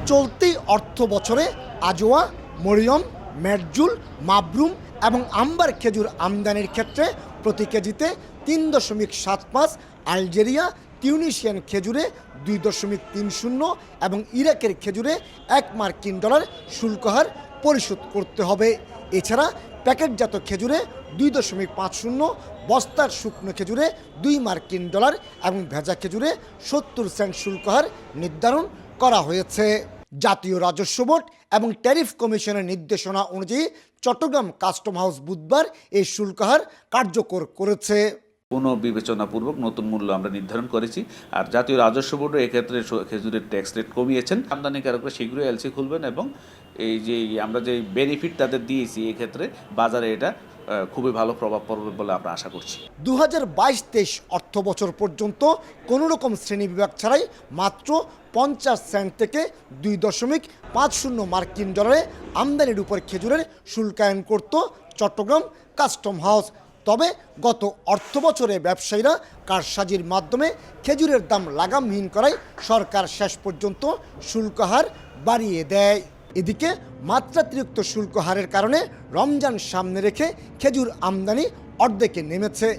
চলতি অর্থ বছরে আজোয়া, মরিয়ম, মেরজুল, মাবরুম এবং আম্বার খেজুর আমদানির ক্ষেত্রে প্রতি কেজিতে ৩.৭৫, আলজেরিয়া, টিউনিশিয়ান খেজুরে ২.৩০ এবং ইরাকের খেজুরে $1 শুল্ক হার পরিশোধ করতে হবে। এছাড়া প্যাকেটজাত খেজুরে 2.50, বস্তার শুকনো খেজুরে $2 এবং ভেজা খেজুরে 70 সেন্ট শুল্ক হার নির্ধারণ করা হয়েছে। জাতীয় রাজস্ব বোর্ড এবং ট্যারিফ কমিশনের নির্দেশনা অনুযায়ী চট্টগ্রাম কাস্টম হাউস বুধবার এই শুল্ক হার কার্যকর করেছে। কোনো বিবেচনাপূর্বক নতুন মূল্য আমরা নির্ধারণ করেছি। আর জাতীয় রাজস্ব বোর্ডও এক্ষেত্রে খেজুরের ট্যাক্স রেট কমিয়েছেন। আমদানিকারকরা শীঘ্রই এলসি খুলবেন এবং এই যে আমরা যে বেনিফিট তাদের দিয়েছি এক্ষেত্রে বাজারে এটা খুবই ভালো প্রভাব পড়বে বলে আমরা আশা করছি। 2022-23 অর্থ বছর পর্যন্ত কোনো রকম শ্রেণী বিভাগ ছাড়াই মাত্র 50 সেন্ট থেকে $2.50 আমদানির উপর খেজুরের শুল্কায়ন করত চট্টগ্রাম কাস্টম হাউস। তবে গত অর্থ বছরে ব্যবসায়ীরা কারসাজির মাধ্যমে খেজুরের দাম লাগামহীন করায় সরকার শেষ পর্যন্ত শুল্ক হার বাড়িয়ে দেয়। এদিকে মাত্রাতিরিক্ত শুল্ক হারের কারণে রমজান সামনে রেখে খেজুর আমদানি অর্ধেকে নেমেছে।